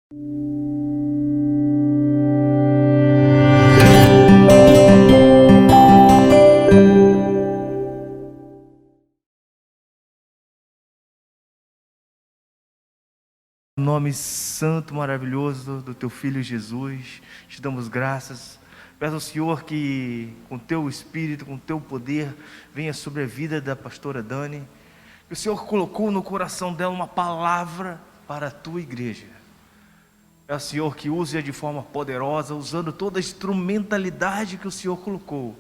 Nome santo, maravilhoso do Teu Filho Jesus, te damos graças. Peço ao Senhor que com Teu Espírito, com Teu poder, venha sobre a vida da pastora Dani. Que o Senhor colocou no coração dela uma palavra para a Tua igreja. Peço ao Senhor que use-a de forma poderosa, usando toda a instrumentalidade que o Senhor colocou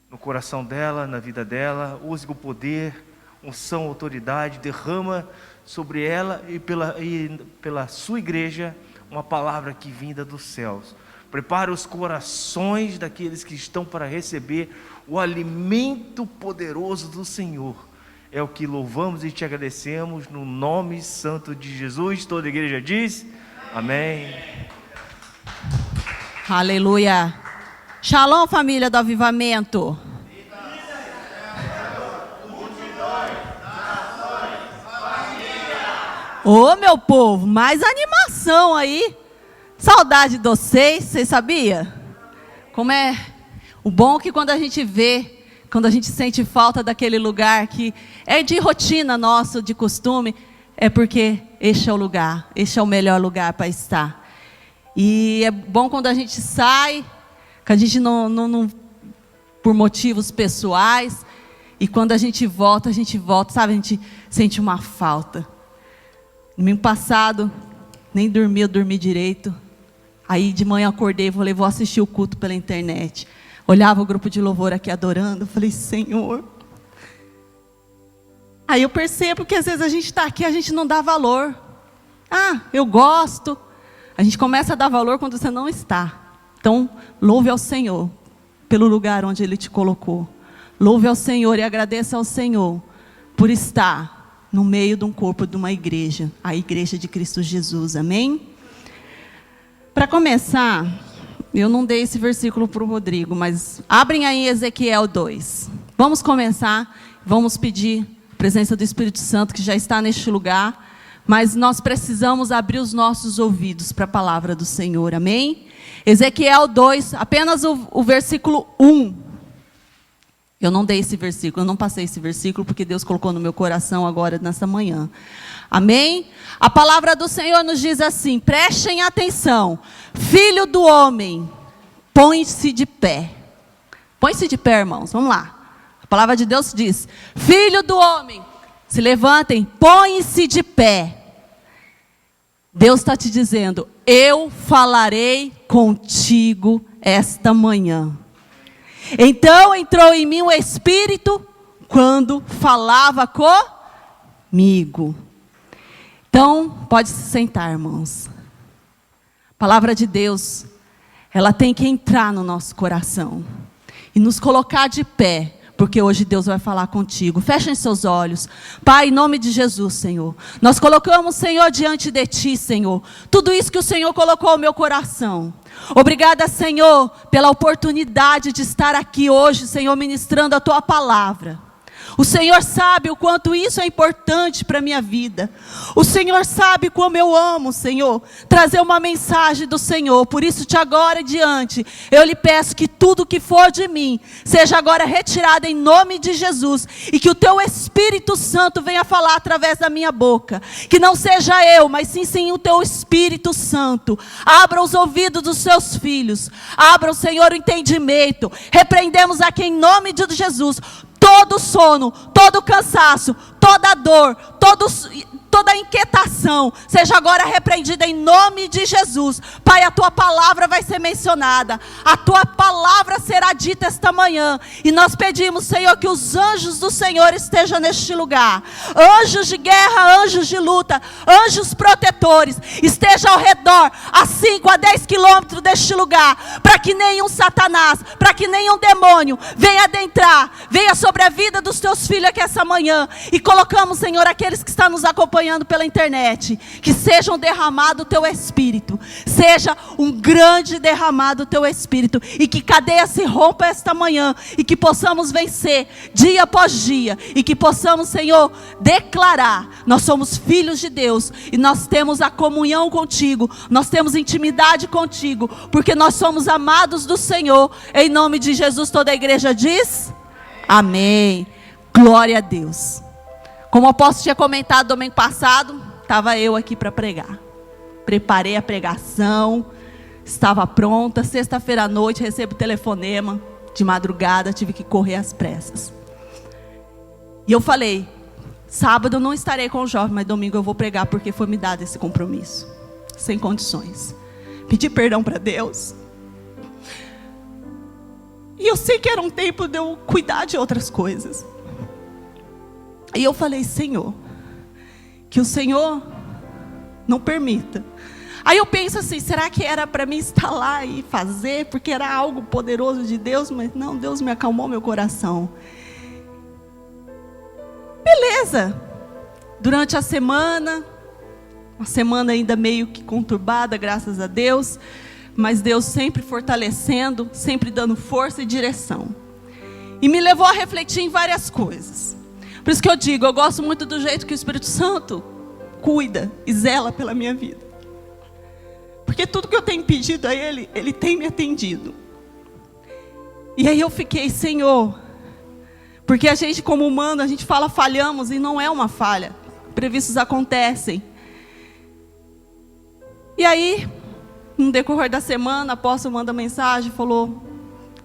no coração dela, na vida dela. Use o poder, unção, autoridade, derrama sobre ela e pela sua igreja uma palavra que vinda dos céus. Prepara os corações daqueles que estão para receber o alimento poderoso do Senhor. É o que louvamos e te agradecemos no nome santo de Jesus. Toda a igreja diz amém. Aleluia. Shalom, família do Avivamento. Ô, meu povo, mais animação aí. Saudade de vocês sabiam? Como é o bom que quando a gente vê, quando a gente sente falta daquele lugar que é de rotina nosso, de costume, é porque este é o lugar, este é o melhor lugar para estar. E é bom quando a gente sai, que a gente não por motivos pessoais, e quando a gente volta, sabe, a gente sente uma falta. Domingo passado, nem dormi, eu dormi direito. Aí de manhã acordei e falei, vou assistir o culto pela internet. Olhava o grupo de louvor aqui adorando, falei, Senhor. Aí eu percebo que às vezes a gente está aqui, a gente não dá valor. Ah, eu gosto. A gente começa a dar valor quando você não está. Então, louve ao Senhor pelo lugar onde Ele te colocou. Louve ao Senhor e agradeça ao Senhor por estar no meio de um corpo de uma igreja, a igreja de Cristo Jesus, amém? Para começar, eu não dei esse versículo para o Rodrigo, mas abrem aí Ezequiel 2. Vamos começar, vamos pedir a presença do Espírito Santo que já está neste lugar, mas nós precisamos abrir os nossos ouvidos para a palavra do Senhor, amém? Ezequiel 2, apenas o versículo 1. Eu não dei esse versículo, eu não passei esse versículo, porque Deus colocou no meu coração agora, nessa manhã. Amém? A palavra do Senhor nos diz assim, prestem atenção. Filho do homem, põe-se de pé. Põe-se de pé, irmãos, vamos lá. A palavra de Deus diz, filho do homem, se levantem, põe-se de pé. Deus está te dizendo, eu falarei contigo esta manhã. Então entrou em mim o Espírito quando falava comigo. Então, pode se sentar, irmãos. A palavra de Deus, ela tem que entrar no nosso coração e nos colocar de pé, porque hoje Deus vai falar contigo. Fechem seus olhos. Pai, em nome de Jesus, Senhor, nós colocamos, Senhor, diante de Ti, Senhor, tudo isso que o Senhor colocou no meu coração. Obrigada, Senhor, pela oportunidade de estar aqui hoje, Senhor, ministrando a Tua palavra. O Senhor sabe o quanto isso é importante para a minha vida. O Senhor sabe como eu amo, Senhor, trazer uma mensagem do Senhor. Por isso, de agora em diante, eu lhe peço que tudo que for de mim, seja agora retirado em nome de Jesus. E que o Teu Espírito Santo venha falar através da minha boca. Que não seja eu, mas sim o Teu Espírito Santo. Abra os ouvidos dos Seus filhos. Abra, Senhor, o entendimento. Repreendemos aqui em nome de Jesus todo sono, todo cansaço, toda dor, toda inquietação, seja agora repreendida em nome de Jesus. Pai, a Tua palavra vai ser mencionada, a Tua palavra será dita esta manhã, e nós pedimos, Senhor, que os anjos do Senhor estejam neste lugar, anjos de guerra, anjos de luta, anjos protetores, estejam ao redor, a 5 a 10 quilômetros deste lugar, para que nenhum Satanás, para que nenhum demônio venha adentrar, venha sobre a vida dos Teus filhos aqui essa manhã, e colocamos, Senhor, aqueles que estão nos acompanhando acompanhando pela internet, que seja um derramado o teu Espírito, seja um grande derramado o teu Espírito, e que cadeia se rompa esta manhã, e que possamos vencer dia após dia, e que possamos, Senhor, declarar: nós somos filhos de Deus, e nós temos a comunhão contigo, nós temos intimidade contigo, porque nós somos amados do Senhor. Em nome de Jesus, toda a igreja diz: amém. Glória a Deus. Como o apóstolo tinha comentado domingo passado, estava eu aqui para pregar. Preparei a pregação, estava pronta. Sexta-feira à noite recebo telefonema, de madrugada, tive que correr às pressas. E eu falei: sábado eu não estarei com o jovem, mas domingo eu vou pregar, porque foi me dado esse compromisso, sem condições. Pedi perdão para Deus. E eu sei que era um tempo de eu cuidar de outras coisas. E eu falei: Senhor, que o Senhor não permita. Aí eu penso assim: será que era para mim estar lá e fazer, porque era algo poderoso de Deus? Mas não, Deus me acalmou meu coração. Beleza. Durante a semana, uma semana ainda meio que conturbada, graças a Deus, mas Deus sempre fortalecendo, sempre dando força e direção. E me levou a refletir em várias coisas. Por isso que eu digo, eu gosto muito do jeito que o Espírito Santo cuida e zela pela minha vida. Porque tudo que eu tenho pedido a Ele, Ele tem me atendido. E aí eu fiquei: Senhor, porque a gente como humano, a gente fala falhamos, e não é uma falha. Imprevistos acontecem. E aí, no decorrer da semana, a apóstolo manda mensagem, falou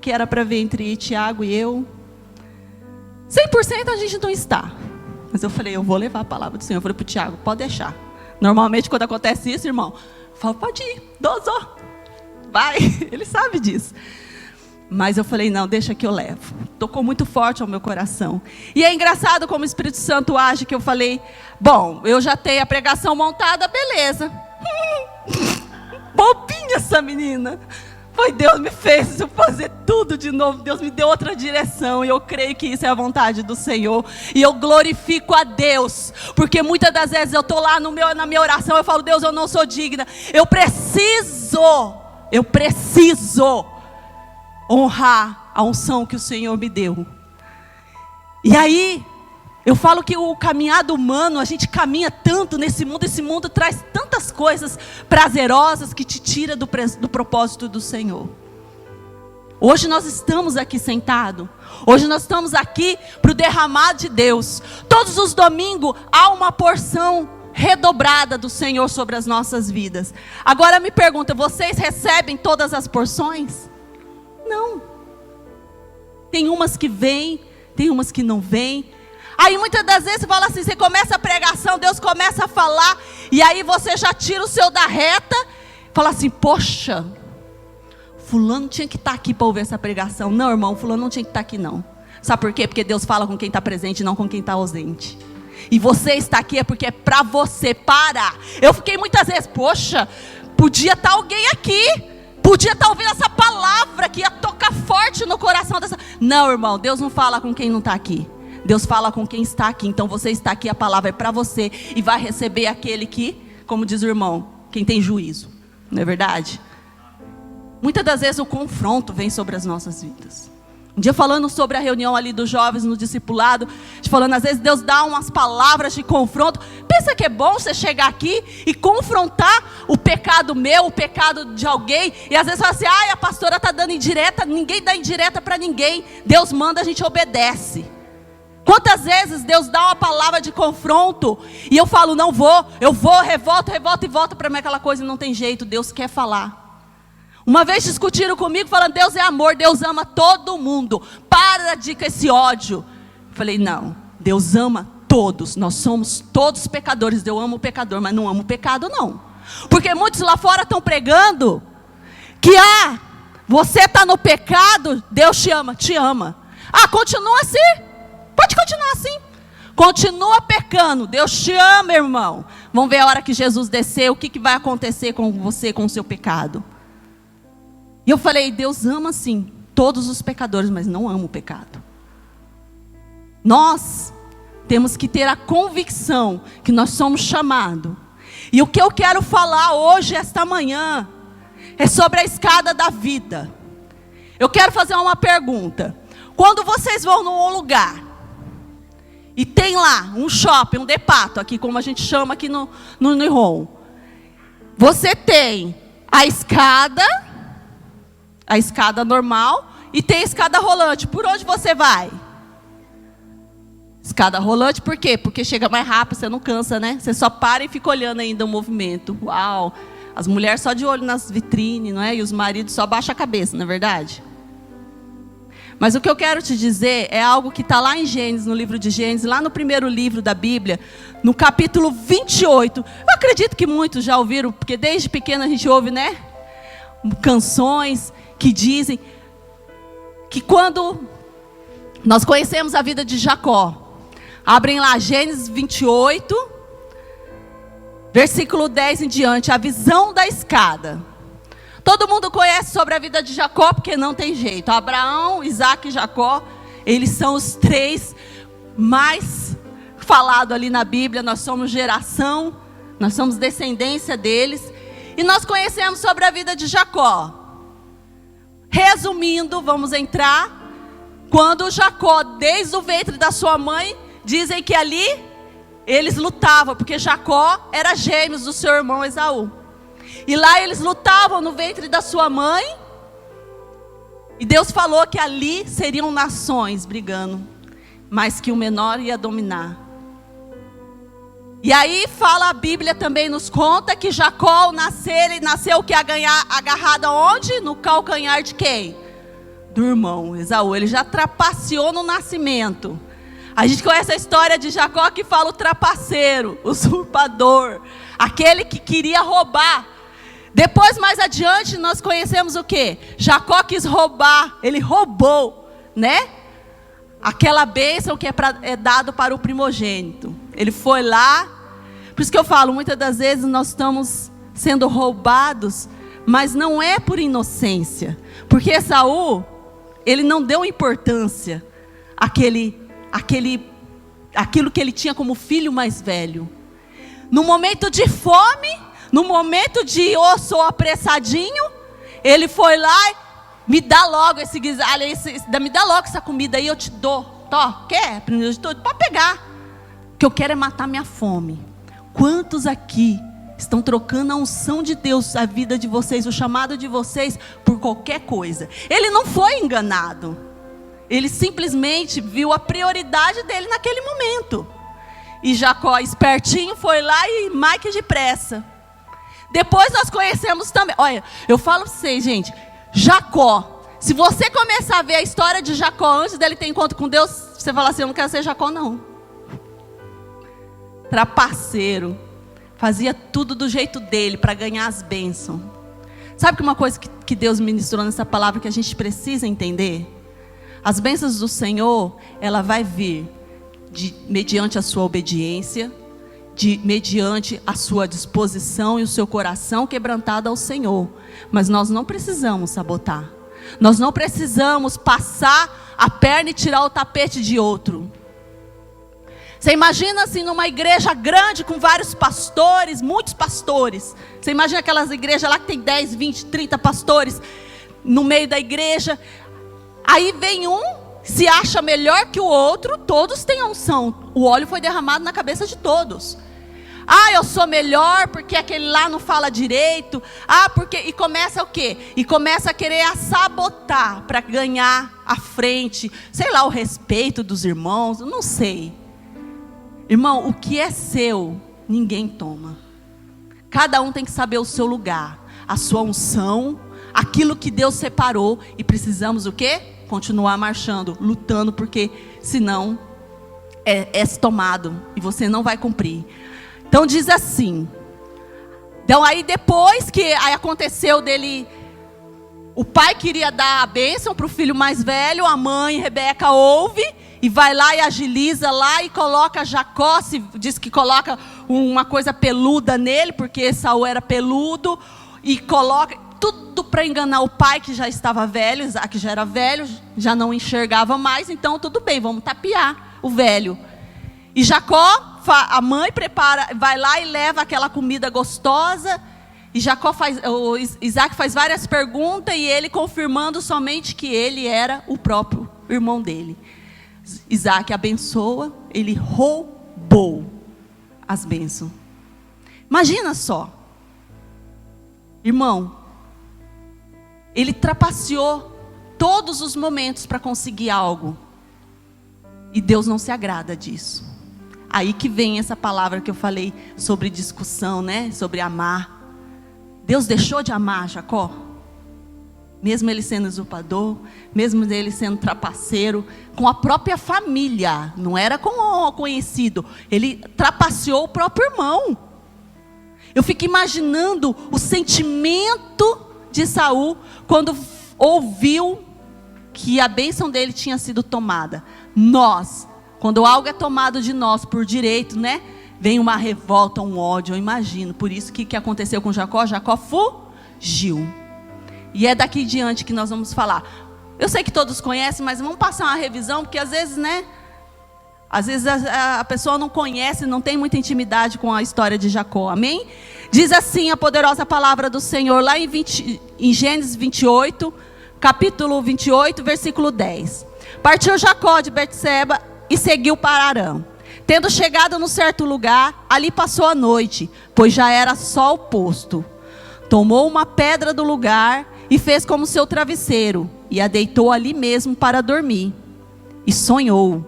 que era para ver entre Tiago e eu. 100% a gente não está. Mas eu falei: eu vou levar a palavra do Senhor. Eu falei para o Tiago: pode deixar. Normalmente quando acontece isso, irmão, eu falo: pode ir, dozou, vai. Ele sabe disso. Mas eu falei: não, deixa que eu levo. Tocou muito forte ao meu coração. E é engraçado como o Espírito Santo age, que eu falei: bom, eu já tenho a pregação montada, beleza. Bobinha essa menina. Foi Deus me fez eu fazer tudo de novo. Deus me deu outra direção. E eu creio que isso é a vontade do Senhor. E eu glorifico a Deus. Porque muitas das vezes eu estou lá na minha oração. Eu falo: Deus, eu não sou digna. Eu preciso honrar a unção que o Senhor me deu. E aí, eu falo que o caminhado humano, a gente caminha tanto nesse mundo. Esse mundo traz tantas coisas prazerosas que te tira do propósito do Senhor. Hoje nós estamos aqui sentados. Hoje nós estamos aqui para o derramado de Deus. Todos os domingos há uma porção redobrada do Senhor sobre as nossas vidas. Agora me pergunta: vocês recebem todas as porções? Não. Tem umas que vêm, tem umas que não vêm. Aí muitas das vezes você fala assim, você começa a pregação, Deus começa a falar, e aí você já tira o seu da reta, fala assim: poxa, fulano tinha que estar aqui para ouvir essa pregação. Não, irmão, fulano não tinha que estar aqui não. Sabe por quê? Porque Deus fala com quem está presente, não com quem está ausente. E você está aqui é porque é para você parar. Eu fiquei muitas vezes: poxa, podia estar alguém aqui, podia estar ouvindo essa palavra que ia tocar forte no coração dessa. Não, irmão, Deus não fala com quem não está aqui. Deus fala com quem está aqui. Então você está aqui, a palavra é para você. E vai receber aquele que, como diz o irmão, quem tem juízo. Não é verdade? Muitas das vezes o confronto vem sobre as nossas vidas. Um dia falando sobre a reunião ali dos jovens no discipulado, falando, às vezes Deus dá umas palavras de confronto. Pensa que é bom você chegar aqui e confrontar o pecado meu, o pecado de alguém. E às vezes fala assim: ai, a pastora está dando indireta. Ninguém dá indireta para ninguém. Deus manda, a gente obedece. Quantas vezes Deus dá uma palavra de confronto e eu falo: não vou, eu vou, revolto e volto para mim aquela coisa, e não tem jeito, Deus quer falar. Uma vez discutiram comigo falando: Deus é amor, Deus ama todo mundo, para de com esse ódio. Eu falei: não, Deus ama todos, nós somos todos pecadores. Eu amo o pecador, mas não amo o pecado não. Porque muitos lá fora estão pregando que você está no pecado, Deus te ama. Continua assim. Pode continuar assim. Continua pecando. Deus te ama, irmão. Vamos ver a hora que Jesus descer, o que vai acontecer com você, com o seu pecado. E eu falei: Deus ama sim todos os pecadores, mas não ama o pecado. Nós temos que ter a convicção que nós somos chamados. E o que eu quero falar hoje, esta manhã, é sobre a escada da vida. Eu quero fazer uma pergunta. Quando vocês vão num lugar e tem lá um shopping, um depato, aqui como a gente chama aqui no Niron, você tem a escada normal e tem a escada rolante. Por onde você vai? Escada rolante, por quê? Porque chega mais rápido, você não cansa, né? Você só para e fica olhando ainda o movimento. Uau! As mulheres só de olho nas vitrines, não é? E os maridos só baixam a cabeça, não é verdade? Mas o que eu quero te dizer é algo que está lá em Gênesis, no livro de Gênesis, lá no primeiro livro da Bíblia, no capítulo 28. Eu acredito que muitos já ouviram, porque desde pequeno a gente ouve, né? Canções que dizem que quando nós conhecemos a vida de Jacó, abrem lá Gênesis 28, versículo 10 em diante, a visão da escada. Todo mundo conhece sobre a vida de Jacó, porque não tem jeito. Abraão, Isaac e Jacó, eles são os três mais falados ali na Bíblia. Nós somos geração, nós somos descendência deles. E nós conhecemos sobre a vida de Jacó. Resumindo, vamos entrar. Quando Jacó, desde o ventre da sua mãe, dizem que ali eles lutavam, porque Jacó era gêmeos do seu irmão Esaú. E lá eles lutavam no ventre da sua mãe. E Deus falou que ali seriam nações brigando, mas que o menor ia dominar. E aí fala a Bíblia também, nos conta que Jacó ele nasceu que agarrado aonde? No calcanhar de quem? Do irmão Esaú. Ele já trapaceou no nascimento. A gente conhece a história de Jacó que fala o trapaceiro, o usurpador, aquele que queria roubar. Depois, mais adiante, nós conhecemos o quê? Jacó quis roubar, ele roubou, né? Aquela bênção que é dado para o primogênito. Ele foi lá, por isso que eu falo, muitas das vezes nós estamos sendo roubados, mas não é por inocência. Porque Esaú, ele não deu importância àquilo que ele tinha como filho mais velho. No momento de fome, no momento de eu sou apressadinho, ele foi lá e me dá logo esse guisado, me dá logo essa comida aí, eu te dou. Quer? Primeiro de tudo, pode pegar. O que eu quero é matar minha fome. Quantos aqui estão trocando a unção de Deus, a vida de vocês, o chamado de vocês, por qualquer coisa? Ele não foi enganado. Ele simplesmente viu a prioridade dele naquele momento. E Jacó, espertinho, foi lá e mais que depressa. Depois nós conhecemos também. Olha, eu falo para vocês, gente. Jacó. Se você começar a ver a história de Jacó antes dele ter encontro com Deus, você fala assim, eu não quero ser Jacó não. Trapaceiro. Fazia tudo do jeito dele para ganhar as bênçãos. Sabe que uma coisa que Deus ministrou nessa palavra que a gente precisa entender? As bênçãos do Senhor, ela vai vir mediante a sua obediência, mediante a sua disposição e o seu coração quebrantado ao Senhor. Mas nós não precisamos sabotar. Nós não precisamos passar a perna e tirar o tapete de outro. Você imagina assim numa igreja grande com vários pastores, muitos pastores. Você imagina aquelas igrejas lá que tem 10, 20, 30 pastores no meio da igreja. Aí vem um, se acha melhor que o outro, todos têm a unção. O óleo foi derramado na cabeça de todos. Ah, eu sou melhor porque aquele lá não fala direito. Ah, porque... E começa o quê? E começa a querer sabotar para ganhar a frente. Sei lá, o respeito dos irmãos, não sei. Irmão, o que é seu, ninguém toma. Cada um tem que saber o seu lugar, a sua unção, aquilo que Deus separou. E precisamos o quê? Continuar marchando, lutando, porque senão é tomado e você não vai cumprir. Então diz assim. Então aí depois que aí aconteceu dele, o pai queria dar a bênção para o filho mais velho, a mãe Rebeca ouve e vai lá e agiliza lá e coloca Jacó, diz que coloca uma coisa peluda nele, porque Esaú era peludo, e coloca tudo para enganar o pai que já estava velho. Isaac já era velho, já não enxergava mais, então tudo bem, vamos tapear o velho. E Jacó, a mãe prepara, vai lá e leva aquela comida gostosa. E Isaac faz várias perguntas e ele confirmando somente que ele era o próprio irmão dele. Isaac abençoa, ele roubou as bênçãos. Imagina só, irmão, ele trapaceou todos os momentos para conseguir algo. E Deus não se agrada disso. Aí que vem essa palavra que eu falei sobre discussão, né? Sobre amar. Deus deixou de amar Jacó? Mesmo ele sendo usurpador, mesmo ele sendo trapaceiro, com a própria família, não era com o conhecido, ele trapaceou o próprio irmão. Eu fico imaginando o sentimento de Saul quando ouviu que a bênção dele tinha sido tomada. Nós, quando algo é tomado de nós por direito, né? Vem uma revolta, um ódio, eu imagino. Por isso que aconteceu com Jacó? Jacó fugiu. E é daqui em diante que nós vamos falar. Eu sei que todos conhecem, mas vamos passar uma revisão, porque às vezes, né? Às vezes a pessoa não conhece, não tem muita intimidade com a história de Jacó, amém? Diz assim a poderosa palavra do Senhor, lá em Gênesis 28, capítulo 28, versículo 10. Partiu Jacó de Betseba e seguiu para Arã. Tendo chegado num certo lugar, ali passou a noite, pois já era sol posto. Tomou uma pedra do lugar e fez como seu travesseiro, e a deitou ali mesmo para dormir. E sonhou: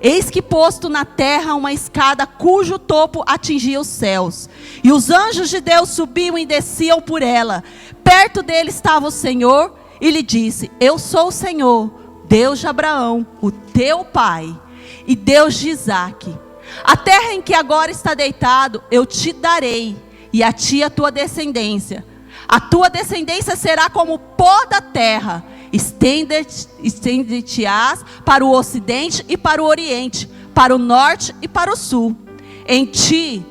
eis que posto na terra uma escada cujo topo atingia os céus, e os anjos de Deus subiam e desciam por ela. Perto dele estava o Senhor, e lhe disse: eu sou o Senhor, Deus de Abraão, o teu pai, e Deus de Isaque. A terra em que agora está deitado, eu te darei, e a ti a tua descendência. A tua descendência será como o pó da terra. Estende-te-ás para o ocidente e para o oriente, para o norte e para o sul. Em ti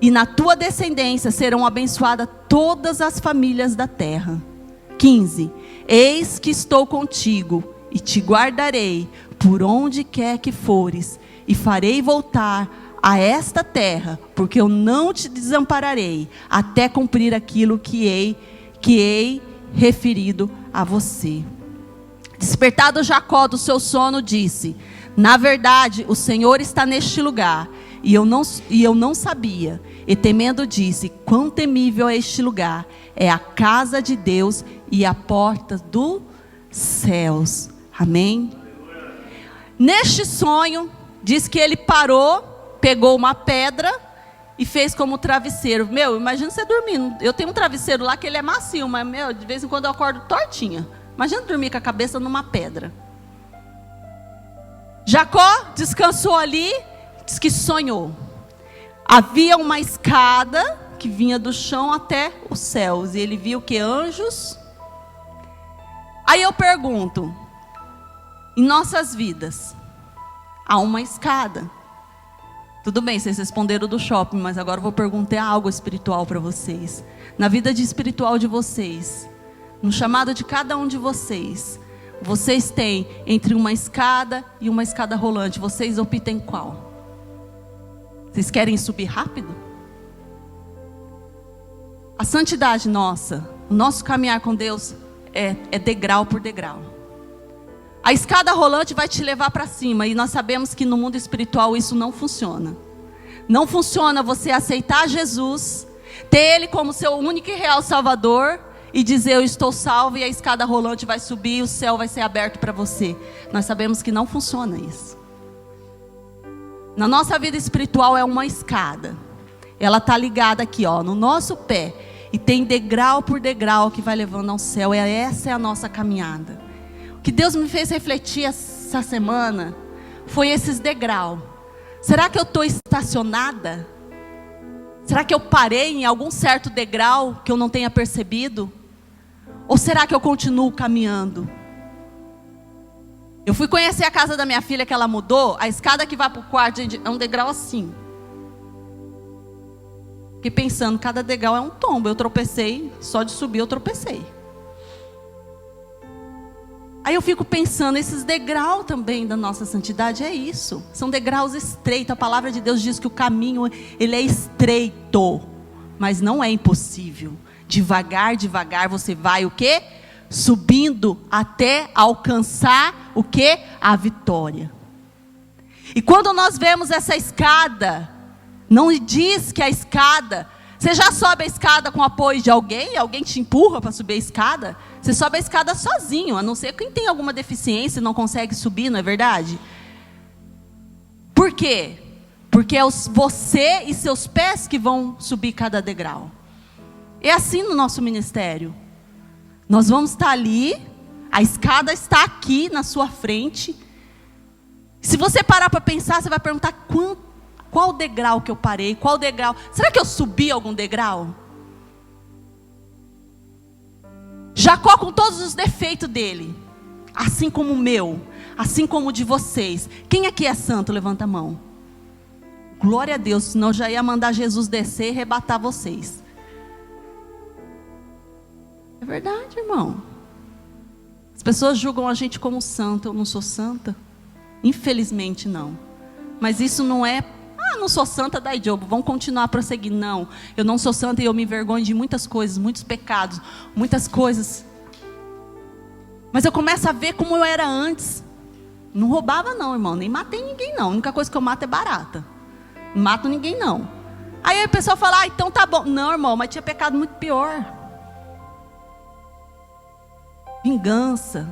e na tua descendência serão abençoadas todas as famílias da terra. 15. Eis que estou contigo e te guardarei por onde quer que fores, e farei voltar a esta terra, porque eu não te desampararei, até cumprir aquilo que hei referido a você. Despertado Jacó do seu sono, disse: na verdade, o Senhor está neste lugar, e eu não sabia. E temendo disse: quão temível é este lugar! É a casa de Deus e a porta dos céus. Amém? Neste sonho, diz que ele parou, pegou uma pedra e fez como travesseiro. Meu, imagina você dormindo. Eu tenho um travesseiro lá que ele é macio, mas, meu, de vez em quando eu acordo tortinha. Imagina dormir com a cabeça numa pedra. Jacó descansou ali, diz que sonhou. Havia uma escada que vinha do chão até os céus, e ele viu que anjos. Aí eu pergunto, em nossas vidas, há uma escada. Tudo bem, vocês responderam do shopping, mas agora eu vou perguntar algo espiritual para vocês. Na vida espiritual de vocês, no chamado de cada um de vocês, vocês têm entre uma escada e uma escada rolante. Vocês optem qual? Vocês querem subir rápido? A santidade nossa, o nosso caminhar com Deus é degrau por degrau. A escada rolante vai te levar para cima, e nós sabemos que no mundo espiritual isso não funciona. Não funciona você aceitar Jesus, ter Ele como seu único e real Salvador, e dizer: eu estou salvo, e a escada rolante vai subir e o céu vai ser aberto para você. Nós sabemos que não funciona isso. Na nossa vida espiritual é uma escada. Ela está ligada aqui, ó, no nosso pé, e tem degrau por degrau que vai levando ao céu. Essa é a nossa caminhada. O que Deus me fez refletir essa semana foi esses degraus. Será que eu estou estacionada? Será que eu parei em algum certo degrau que eu não tenha percebido? Ou será que eu continuo caminhando? Eu fui conhecer a casa da minha filha, que ela mudou. A escada que vai para o quarto, gente, é um degrau assim. Fiquei pensando, cada degrau é um tombo. Eu tropecei, só de subir eu tropecei. Aí eu fico pensando, esses degraus também da nossa santidade é isso. São degraus estreitos. A palavra de Deus diz que o caminho, ele é estreito, mas não é impossível. Devagar, devagar você vai o quê? Subindo até alcançar o quê? A vitória. E quando nós vemos essa escada, não diz que a escada, você já sobe a escada com apoio de alguém? Alguém te empurra para subir a escada? Você sobe a escada sozinho, a não ser quem tem alguma deficiência e não consegue subir, não é verdade? Por quê? Porque é você e seus pés que vão subir cada degrau. É assim no nosso ministério. Nós vamos estar ali, a escada está aqui na sua frente. Se você parar para pensar, você vai perguntar qual degrau que eu parei, qual degrau. Será que eu subi algum degrau? Jacó, com todos os defeitos dele, assim como o meu, assim como o de vocês. Quem aqui é santo? Levanta a mão. Glória a Deus, senão eu já ia mandar Jesus descer e arrebatar vocês. É verdade, irmão. As pessoas julgam a gente como santa. Eu não sou santa? Infelizmente não. Mas isso não é, não sou santa, daí Diogo, vamos continuar a prosseguir. Não, eu não sou santa e eu me envergonho de muitas coisas, muitos pecados, muitas coisas. Mas eu começo a ver como eu era antes. Não roubava não, irmão, nem matei ninguém não. A única coisa que eu mato é barata. Não mato ninguém não. Aí o pessoal fala, então tá bom. Não, irmão, mas tinha pecado muito pior. Vingança.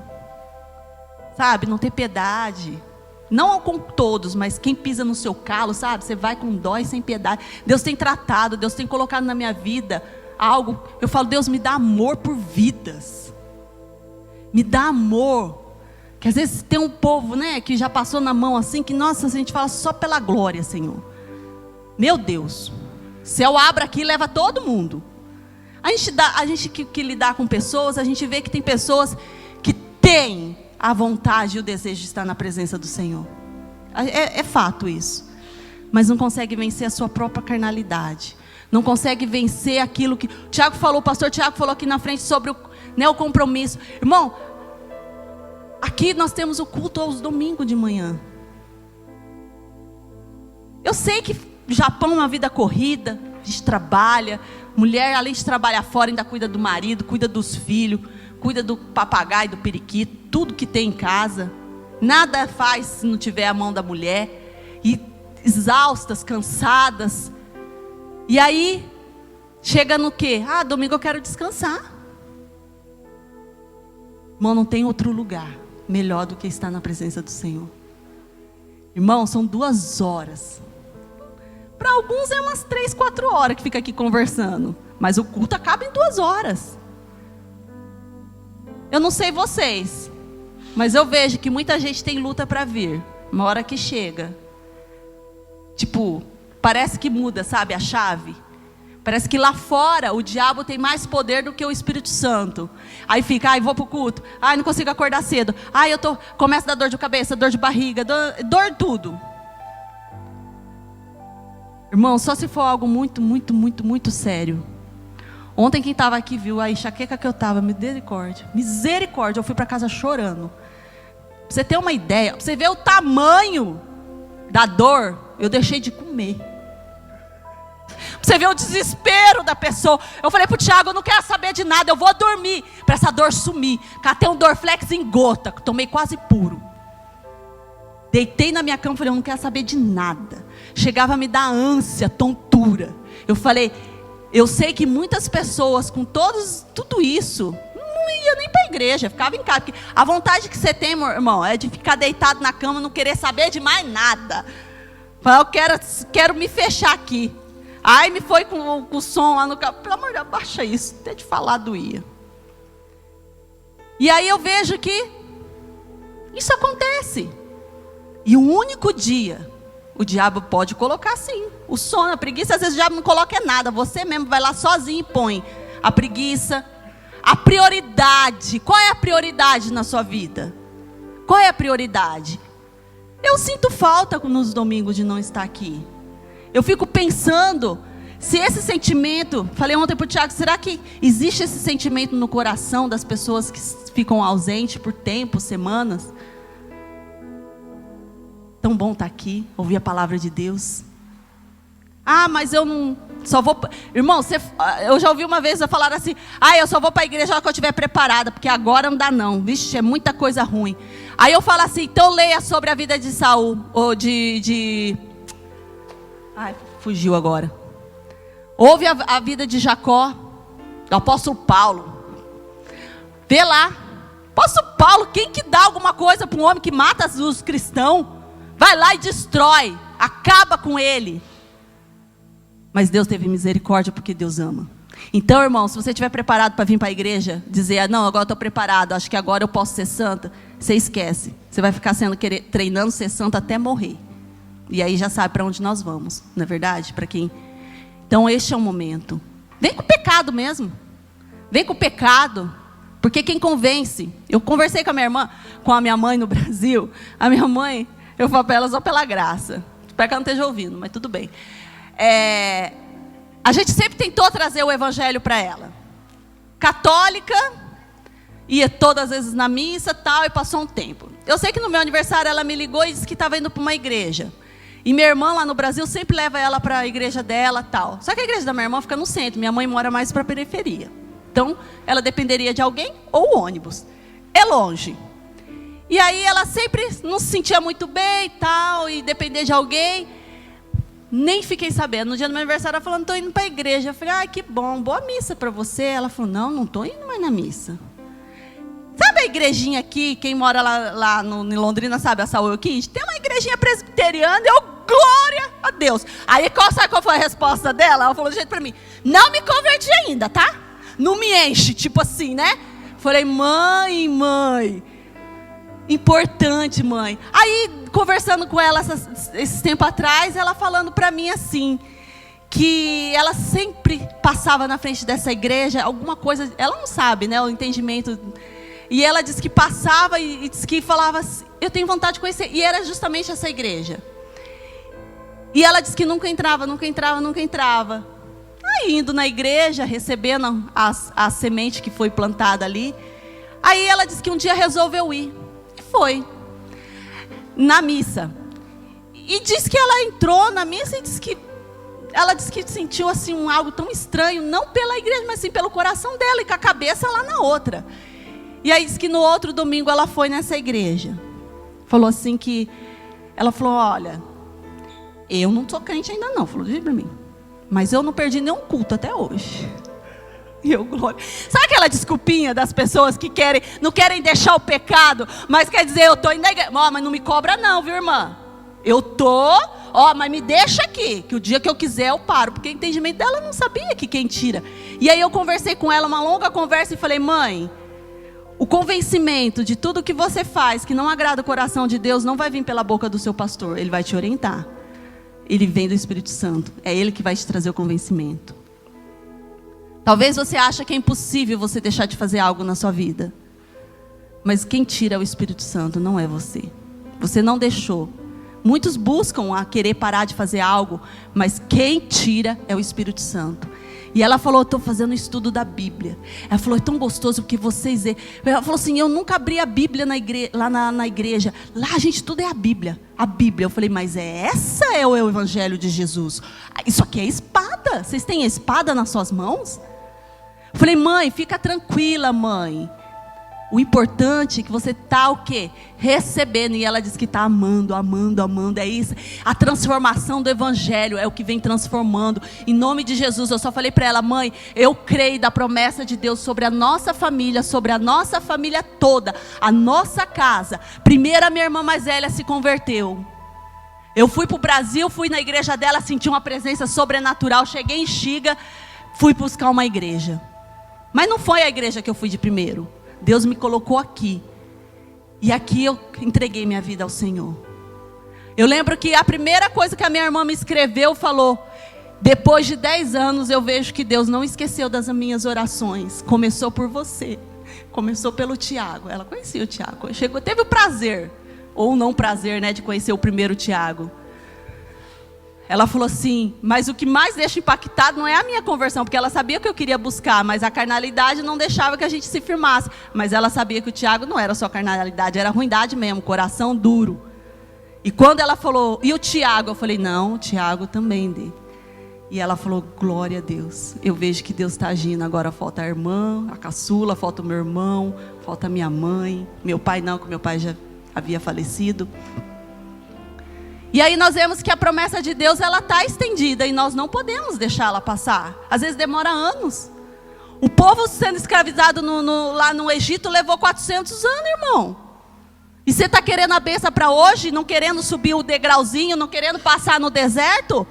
Sabe, não ter piedade. Não com todos, mas quem pisa no seu calo, sabe? Você vai com dó e sem piedade. Deus tem tratado, Deus tem colocado na minha vida algo. Eu falo, Deus me dá amor por vidas. Me dá amor. Que às vezes tem um povo, né, que já passou na mão assim, que nossa, a gente fala só pela glória, Senhor. Meu Deus. Céu abre aqui e leva todo mundo. A gente que lidar com pessoas, a gente vê que tem pessoas que têm a vontade e o desejo de estar na presença do Senhor. É fato isso. Mas não consegue vencer a sua própria carnalidade. Não consegue vencer aquilo que o pastor Tiago falou aqui na frente sobre o compromisso. Irmão, aqui nós temos o culto aos domingos de manhã. Eu sei que o Japão é uma vida corrida, a gente trabalha. Mulher, além de trabalhar fora, ainda cuida do marido, cuida dos filhos, cuida do papagaio, do periquito, tudo que tem em casa. Nada faz se não tiver a mão da mulher. E exaustas, cansadas. E aí, chega no quê? Domingo eu quero descansar. Irmão, não tem outro lugar melhor do que estar na presença do Senhor. Irmão, são 2 horas. Para alguns é umas 3, 4 horas que fica aqui conversando. Mas o culto acaba em 2 horas. Eu não sei vocês, mas eu vejo que muita gente tem luta para vir. Uma hora que chega, tipo, parece que muda, sabe, a chave. Parece que lá fora o diabo tem mais poder do que o Espírito Santo. Aí fica, vou pro culto. Não consigo acordar cedo. Começa a dar dor de cabeça, dor de barriga, dor tudo. Irmão, só se for algo muito, muito, muito, muito sério. Ontem quem estava aqui viu a enxaqueca que eu estava, misericórdia, eu fui para casa chorando. Pra você ter uma ideia, pra você ver o tamanho da dor, eu deixei de comer. Pra você ver o desespero da pessoa. Eu falei pro Tiago, eu não quero saber de nada, eu vou dormir, para essa dor sumir. Catei um Dorflex em gota, tomei quase puro. Deitei na minha cama, falei, eu não quero saber de nada. Chegava a me dar ânsia, tontura. Eu falei, eu sei que muitas pessoas com tudo isso, não ia nem para a igreja, ficava em casa. Porque a vontade que você tem, meu irmão, é de ficar deitado na cama, não querer saber de mais nada. Falar, eu quero me fechar aqui. Aí me foi com o som lá no carro, pelo amor de Deus, abaixa isso, até de falar doía. E aí eu vejo que isso acontece. E o único dia, o diabo pode colocar sim, o sono, a preguiça, às vezes o diabo não coloca nada, você mesmo vai lá sozinho e põe a preguiça, a prioridade. Qual é a prioridade na sua vida? Qual é a prioridade? Eu sinto falta nos domingos de não estar aqui. Eu fico pensando, Se esse sentimento, falei ontem para o Tiago, será que existe esse sentimento no coração das pessoas que ficam ausentes por tempo, semanas? Tão bom estar aqui, ouvir a palavra de Deus. Ah, mas eu não, só vou... Irmão, eu já ouvi uma vez eu falar assim, eu só vou para a igreja na hora que eu estiver preparada, porque agora não dá não, vixe, é muita coisa ruim. Aí eu falo assim, então leia sobre a vida de Saul, ou fugiu agora. Ouve a vida de Jacó, do apóstolo Paulo. Vê lá. Apóstolo Paulo, quem que dá alguma coisa para um homem que mata os cristãos? Vai lá e destrói, acaba com ele. Mas Deus teve misericórdia porque Deus ama. Então, irmão, se você estiver preparado para vir para a igreja, dizer, não, agora eu estou preparado, acho que agora eu posso ser santa, você esquece. Você vai ficar treinando ser santa até morrer. E aí já sabe para onde nós vamos, não é verdade? Para quem... Então este é o momento. Vem com o pecado mesmo. Vem com o pecado. Porque quem convence... Eu conversei com a minha mãe no Brasil. A minha mãe, eu falo para ela só pela graça. Espero que ela não esteja ouvindo, mas tudo bem. A gente sempre tentou trazer o evangelho para ela. Católica, ia todas as vezes na missa tal, e passou um tempo. Eu sei que no meu aniversário ela me ligou e disse que estava indo para uma igreja. E minha irmã lá no Brasil sempre leva ela para a igreja dela tal. Só que a igreja da minha irmã fica no centro. Minha mãe mora mais para a periferia. Então, ela dependeria de alguém ou o ônibus. É longe. E aí ela sempre não se sentia muito bem e tal. E depender de alguém. Nem fiquei sabendo. No dia do meu aniversário ela falou, não estou indo para a igreja. Eu falei, que bom, boa missa para você. Ela falou, não estou indo mais na missa. Sabe a igrejinha aqui, quem mora lá em Londrina sabe a Saúl Kids? Tem uma igrejinha presbiteriana, glória a Deus. Aí sabe qual foi a resposta dela? Ela falou de jeito para mim, não me converti ainda, tá? Não me enche, tipo assim, né? Falei, mãe, importante, mãe. Aí, conversando com ela esse tempo atrás, ela falando para mim assim, que ela sempre passava na frente dessa igreja, alguma coisa, ela não sabe, né, o entendimento... E ela disse que passava e disse que falava assim, eu tenho vontade de conhecer. E era justamente essa igreja. E ela disse que nunca entrava. Aí indo na igreja, recebendo a semente que foi plantada ali. Aí ela disse que um dia resolveu ir. E foi. Na missa. E disse que ela entrou na missa e disse que... Ela disse que sentiu assim algo tão estranho. Não pela igreja, mas sim pelo coração dela. E com a cabeça lá na outra. E aí disse que no outro domingo ela foi nessa igreja. Falou assim que... Ela falou, olha... Eu não sou crente ainda não. Falou, diz pra mim. Mas eu não perdi nenhum culto até hoje. E eu, glória. Sabe aquela desculpinha das pessoas que não querem deixar o pecado, mas quer dizer, eu estou indo na igreja. Mas não me cobra não, viu, irmã? Eu tô... mas me deixa aqui, que o dia que eu quiser eu paro. Porque o entendimento dela não sabia que quem tira. E aí eu conversei com ela, uma longa conversa, e falei, mãe... O convencimento de tudo que você faz que não agrada o coração de Deus não vai vir pela boca do seu pastor. Ele vai te orientar. Ele vem do Espírito Santo. É Ele que vai te trazer o convencimento. Talvez você ache que é impossível você deixar de fazer algo na sua vida. Mas quem tira é o Espírito Santo, não é você. Você não deixou. Muitos buscam a querer parar de fazer algo, mas quem tira é o Espírito Santo. E ela falou, eu estou fazendo um estudo da Bíblia. Ela falou, é tão gostoso porque vocês... Ela falou assim, eu nunca abri a Bíblia lá na igreja. Lá, gente, tudo é a Bíblia. A Bíblia. Eu falei, mas essa é o Evangelho de Jesus. Isso aqui é espada. Vocês têm a espada nas suas mãos? Eu falei, mãe, fica tranquila, mãe. O importante é que você está o quê? Recebendo. E ela diz que está amando. É isso. A transformação do Evangelho é o que vem transformando. Em nome de Jesus, eu só falei para ela, mãe, eu creio da promessa de Deus sobre a nossa família toda, a nossa casa. Primeiro a minha irmã mais velha se converteu. Eu fui para o Brasil, fui na igreja dela, senti uma presença sobrenatural. Cheguei em Xiga, fui buscar uma igreja. Mas não foi a igreja que eu fui de primeiro. Deus me colocou aqui. E aqui eu entreguei minha vida ao Senhor. Eu lembro que a primeira coisa que a minha irmã me escreveu falou: depois de 10 anos eu vejo que Deus não esqueceu das minhas orações. Começou por você. Começou pelo Tiago. Ela conhecia o Tiago. Teve o prazer, ou não prazer, né, de conhecer o primeiro Tiago. ela falou assim, mas o que mais deixa impactado não é a minha conversão, porque ela sabia que eu queria buscar, mas a carnalidade não deixava que a gente se firmasse. Mas ela sabia que o Tiago não era só carnalidade, era ruindade mesmo, coração duro. E quando ela falou, e o Tiago? Eu falei, não, o Tiago também dê. E ela falou, glória a Deus, eu vejo que Deus está agindo. Agora falta a irmã, a caçula, falta o meu irmão, falta a minha mãe. Meu pai não, porque meu pai já havia falecido. E aí nós vemos que a promessa de Deus, ela está estendida e nós não podemos deixá-la passar. Às vezes demora anos. O povo sendo escravizado lá no Egito levou 400 anos, irmão. E você está querendo a bênção para hoje, não querendo subir o degrauzinho, não querendo passar no deserto?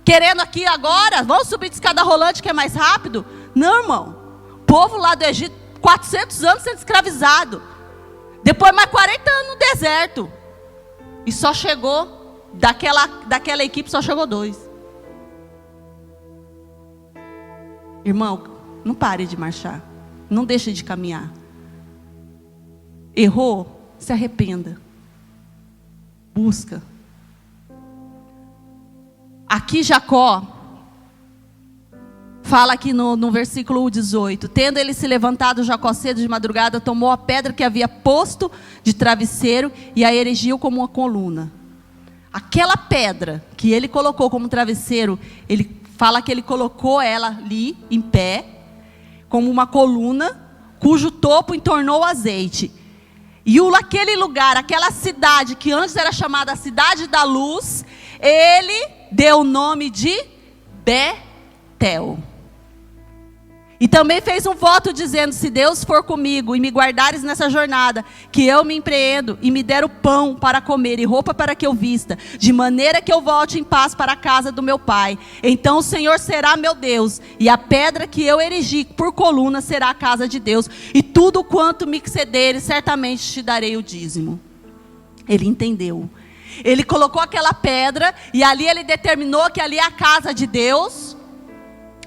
Querendo aqui agora, vamos subir de escada rolante que é mais rápido? Não, irmão. O povo lá do Egito, 400 anos sendo escravizado. Depois mais 40 anos no deserto. E só chegou... Daquela equipe só chegou 2. Irmão, não pare de marchar. Não deixe de caminhar. Errou? Se arrependa. Busca. Aqui Jacó fala aqui no versículo 18. Tendo ele se levantado, Jacó cedo de madrugada, tomou a pedra que havia posto de travesseiro e a erigiu como uma coluna. Aquela pedra que ele colocou como travesseiro, ele fala que ele colocou ela ali em pé, como uma coluna, cujo topo entornou azeite. E aquele lugar, aquela cidade que antes era chamada a Cidade da Luz, ele deu o nome de Betel. E também fez um voto dizendo, se Deus for comigo e me guardares nessa jornada, que eu me empreendo e me der o pão para comer e roupa para que eu vista, de maneira que eu volte em paz para a casa do meu pai. Então o Senhor será meu Deus, e a pedra que eu erigi por coluna será a casa de Deus, e tudo quanto me excederes, certamente te darei o dízimo. Ele entendeu. Ele colocou aquela pedra, e ali ele determinou que ali é a casa de Deus.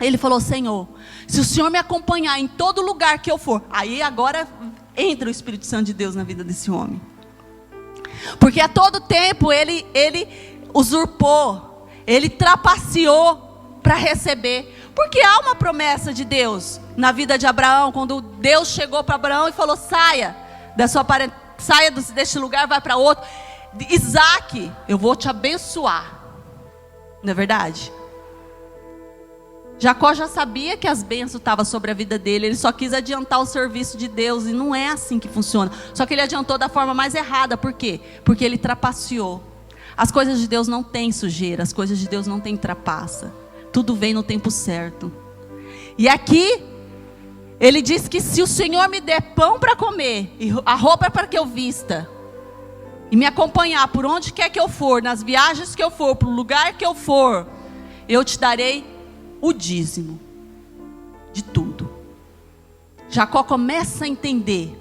Ele falou, Senhor, se o Senhor me acompanhar em todo lugar que eu for, aí agora entra o Espírito Santo de Deus na vida desse homem. Porque a todo tempo ele usurpou, ele trapaceou para receber. Porque há uma promessa de Deus na vida de Abraão, quando Deus chegou para Abraão e falou, saia deste lugar, vai para outro. Isaac, eu vou te abençoar. Não é verdade? Jacó já sabia que as bênçãos estavam sobre a vida dele. Ele só quis adiantar o serviço de Deus. E não é assim que funciona. Só que ele adiantou da forma mais errada. Por quê? Porque ele trapaceou. As coisas de Deus não têm sujeira. As coisas de Deus não têm trapaça. Tudo vem no tempo certo. E aqui ele diz que se o Senhor me der pão para comer, e a roupa para que eu vista, e me acompanhar por onde quer que eu for, nas viagens que eu for, para o lugar que eu for, eu te darei o dízimo de tudo. Jacó começa a entender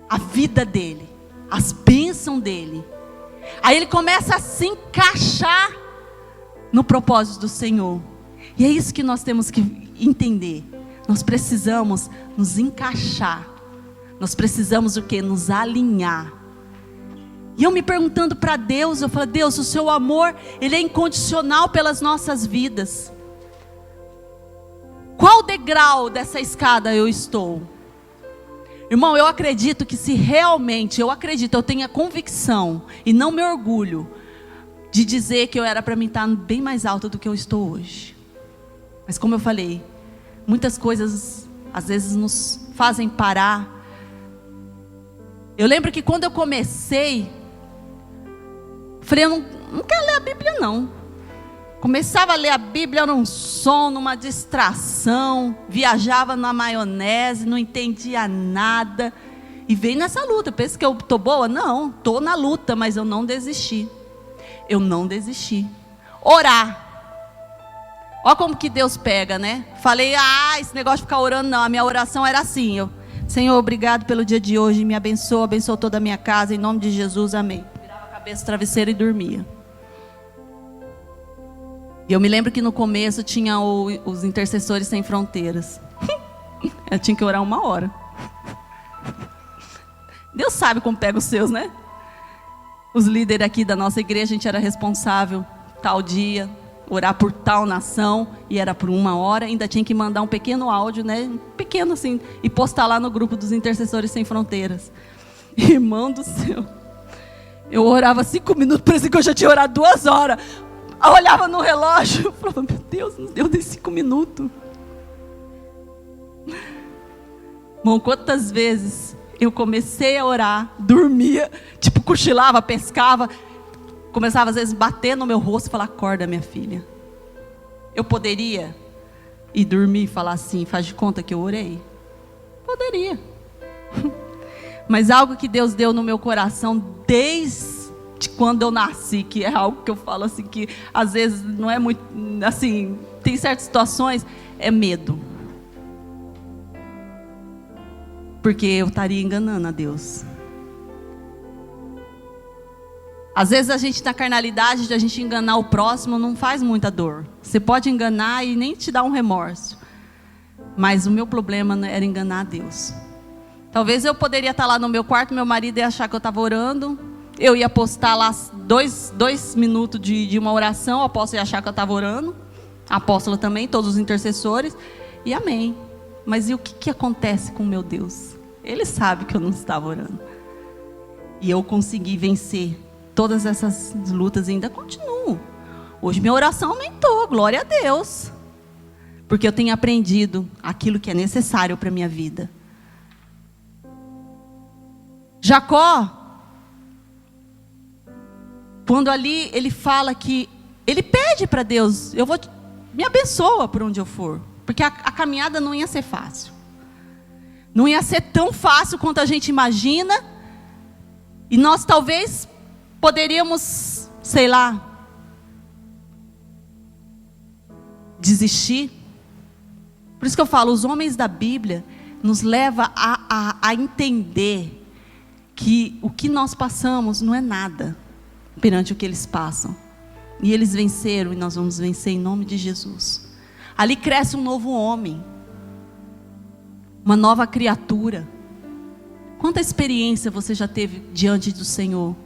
a vida dele, as bênçãos dele. Aí ele começa a se encaixar no propósito do Senhor. E é isso que nós temos que entender. Nós precisamos nos encaixar. Nós precisamos o quê? Nos alinhar. E eu me perguntando para Deus, eu falo, Deus, o seu amor, ele é incondicional pelas nossas vidas. Qual degrau dessa escada eu estou? Irmão, eu acredito que se realmente, eu tenho a convicção, e não me orgulho, de dizer que eu era para mim estar bem mais alta do que eu estou hoje. Mas como eu falei, muitas coisas às vezes nos fazem parar. Eu lembro que quando eu comecei, falei, eu não quero ler a Bíblia não. Começava a ler a Bíblia num som, numa distração, viajava na maionese, não entendia nada. E veio nessa luta. Pensa que eu estou boa? Não, estou na luta, mas eu não desisti. Eu não desisti. Orar. Olha como que Deus pega, né? Falei, esse negócio de ficar orando, não. A minha oração era assim, Senhor, obrigado pelo dia de hoje, me abençoa toda a minha casa, em nome de Jesus, amém. Virava a cabeça, travesseiro e dormia. E eu me lembro que no começo tinha os intercessores sem fronteiras. Eu tinha que orar 1 hora. Deus sabe como pega os seus, né? Os líderes aqui da nossa igreja, a gente era responsável tal dia, orar por tal nação, e era por 1 hora, ainda tinha que mandar um pequeno áudio, né? Pequeno assim, e postar lá no grupo dos Intercessores Sem Fronteiras. Irmão do céu, eu orava 5 minutos, parecia que eu já tinha orado 2 horas. Eu olhava no relógio, eu falava, meu Deus, não deu nem 5 minutos. Irmão, quantas vezes eu comecei a orar, dormia, tipo cochilava, pescava, começava às vezes a bater no meu rosto e falar, acorda minha filha. Eu poderia ir dormir e falar assim, faz de conta que eu orei? Poderia. Mas algo que Deus deu no meu coração desde quando eu nasci, que é algo que eu falo assim, que às vezes não é muito, assim, tem certas situações, é medo. Porque eu estaria enganando a Deus. Às vezes a gente, na carnalidade de a gente enganar o próximo, não faz muita dor. Você pode enganar e nem te dar um remorso. Mas o meu problema era enganar a Deus. Talvez eu poderia estar lá no meu quarto, meu marido ia achar que eu estava orando. Eu ia postar lá 2 minutos de uma oração, o apóstolo ia achar que eu estava orando. A apóstola também, todos os intercessores. E amém. Mas e o que acontece com o meu Deus? Ele sabe que eu não estava orando. E eu consegui vencer todas essas lutas e ainda continuo. Hoje minha oração aumentou, glória a Deus. Porque eu tenho aprendido aquilo que é necessário para a minha vida. Jacó, quando ali ele fala que, ele pede para Deus, me abençoa por onde eu for. Porque a caminhada não ia ser fácil. Não ia ser tão fácil quanto a gente imagina. E nós talvez poderíamos, sei lá, desistir. Por isso que eu falo, os homens da Bíblia nos levam a entender que o que nós passamos não é nada perante o que eles passam. E eles venceram e nós vamos vencer em nome de Jesus. Ali cresce um novo homem, uma nova criatura. Quanta experiência você já teve diante do Senhor,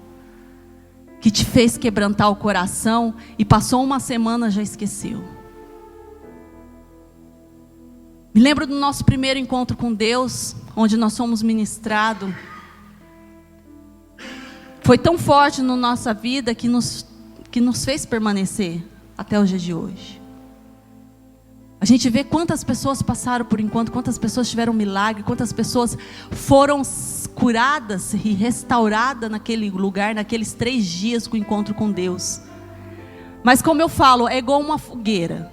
que te fez quebrantar o coração e passou 1 semana já esqueceu. Me lembro do nosso primeiro encontro com Deus, onde nós fomos ministrados. Foi tão forte na nossa vida que nos fez permanecer até o dia de hoje. A gente vê quantas pessoas passaram por encontro, quantas pessoas tiveram milagre, quantas pessoas foram curadas e restauradas naquele lugar, naqueles 3 dias com o encontro com Deus. Mas como eu falo, é igual uma fogueira.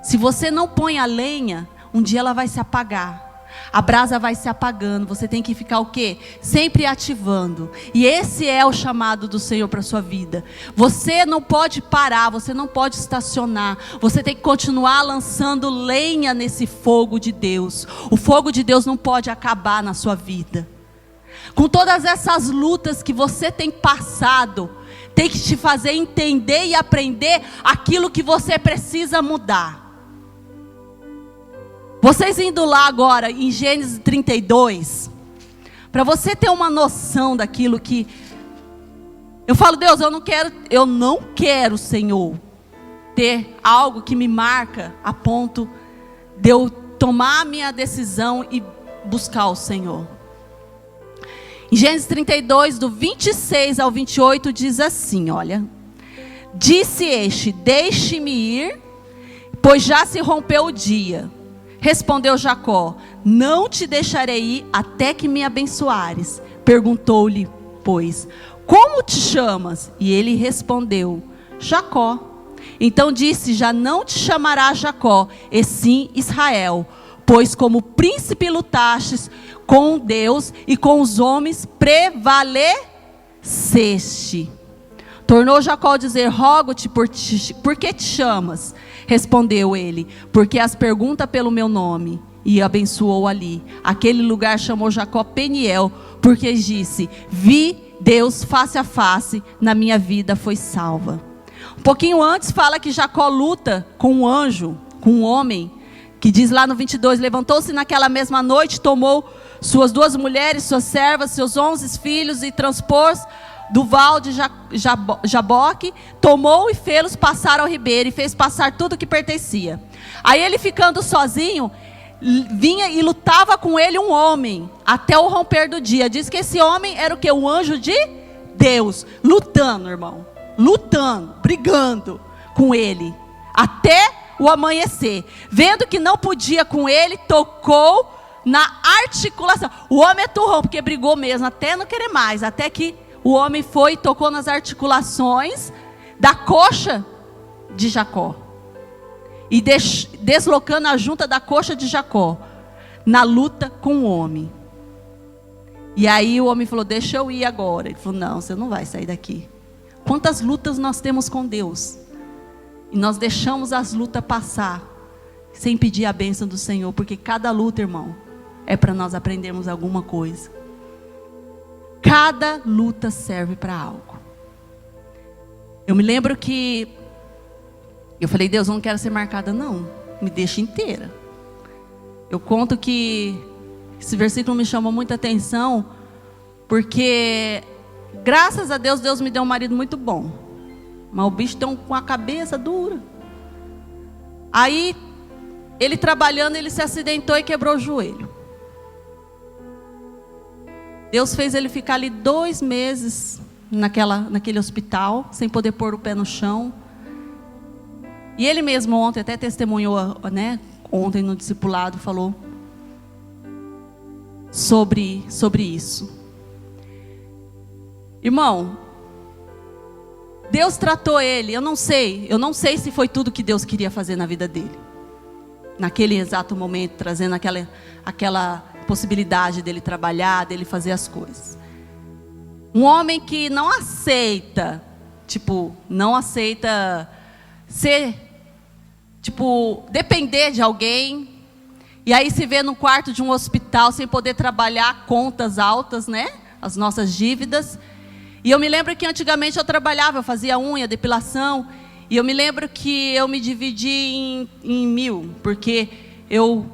Se você não põe a lenha, um dia ela vai se apagar. A brasa vai se apagando, você tem que ficar o quê? Sempre ativando. E esse é o chamado do Senhor para a sua vida. Você não pode parar, você não pode estacionar. Você tem que continuar lançando lenha nesse fogo de Deus. O fogo de Deus não pode acabar na sua vida. Com todas essas lutas que você tem passado, tem que te fazer entender e aprender aquilo que você precisa mudar. Vocês indo lá agora em Gênesis 32, para você ter uma noção daquilo que eu falo, Deus, eu não quero, Senhor, ter algo que me marca a ponto de eu tomar a minha decisão e buscar o Senhor. Em Gênesis 32, do 26 ao 28, diz assim, olha: disse este, deixe-me ir, pois já se rompeu o dia. Respondeu Jacó, não te deixarei ir até que me abençoares. Perguntou-lhe, pois, como te chamas? E ele respondeu, Jacó. Então disse, já não te chamarás Jacó, e sim Israel, pois como príncipe lutastes com Deus e com os homens prevaleceste. Tornou Jacó a dizer, rogo-te, por que te chamas? Respondeu ele, porque as pergunta pelo meu nome. E abençoou ali. Aquele lugar chamou Jacó Peniel, porque disse, vi Deus face a face, na minha vida foi salva. Um pouquinho antes fala que Jacó luta com um anjo, com um homem, que diz lá no 22, levantou-se naquela mesma noite, tomou suas 2 mulheres, suas servas, seus 11 filhos e transpôs do val de Jaboque, tomou e fê-los passar ao ribeiro, e fez passar tudo que pertencia. Aí ele, ficando sozinho, vinha e lutava com ele um homem, até o romper do dia. Diz que esse homem era o quê? O anjo de Deus, lutando, irmão, lutando, brigando com ele, até o amanhecer. Vendo que não podia com ele, tocou na articulação. O homem é turrão, porque brigou mesmo, até não querer mais, até que o homem foi e tocou nas articulações da coxa de Jacó. E deslocando a junta da coxa de Jacó, na luta com o homem. E aí o homem falou, deixa eu ir agora. Ele falou, não, você não vai sair daqui. Quantas lutas nós temos com Deus, e nós deixamos as lutas passar, sem pedir a bênção do Senhor, porque cada luta, irmão, é para nós aprendermos alguma coisa. Cada luta serve para algo. Eu me lembro que eu falei, Deus, eu não quero ser marcada não, me deixa inteira. Eu conto que esse versículo me chamou muita atenção, porque graças a Deus, Deus me deu um marido muito bom, mas o bicho tem com a cabeça dura. Aí ele trabalhando, ele se acidentou e quebrou o joelho. Deus fez ele ficar ali 2 meses naquele hospital, sem poder pôr o pé no chão. E ele mesmo ontem até testemunhou, né, ontem no discipulado, falou sobre isso. Irmão, Deus tratou ele, eu não sei se foi tudo que Deus queria fazer na vida dele, naquele exato momento, trazendo aquela possibilidade dele trabalhar, dele fazer as coisas. Um homem que não aceita ser, depender de alguém, e aí se vê no quarto de um hospital sem poder trabalhar, contas altas, né? As nossas dívidas. E eu me lembro que antigamente eu trabalhava, eu fazia unha, depilação, e eu me lembro que eu me dividi em 1000, porque eu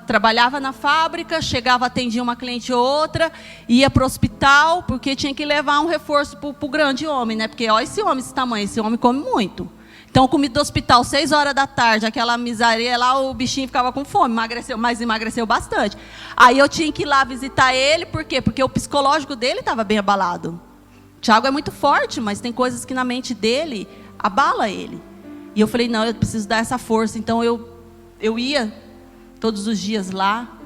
trabalhava na fábrica, chegava, atendia uma cliente ou outra, ia para o hospital, porque tinha que levar um reforço para o grande homem, né? Porque olha esse homem, esse tamanho, esse homem come muito. Então, eu comi do hospital 6 horas da tarde, aquela miséria lá, o bichinho ficava com fome, emagreceu bastante. Aí eu tinha que ir lá visitar ele, por quê? Porque o psicológico dele estava bem abalado. O Tiago é muito forte, mas tem coisas que na mente dele abala ele. E eu falei, não, eu preciso dar essa força. Então eu ia todos os dias lá,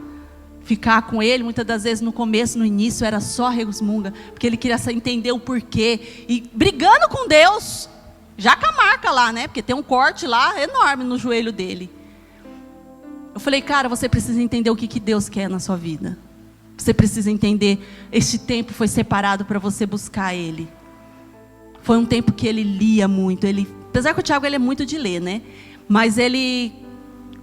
ficar com ele. Muitas das vezes no começo, no início, era só resmunga, porque ele queria entender o porquê, e brigando com Deus, já com a marca lá, né? Porque tem um corte lá enorme no joelho dele. Eu falei, cara, você precisa entender o que Deus quer na sua vida. Você precisa entender, este tempo foi separado para você buscar Ele. Foi um tempo que ele lia muito. Apesar que o Tiago ele é muito de ler, né? Mas ele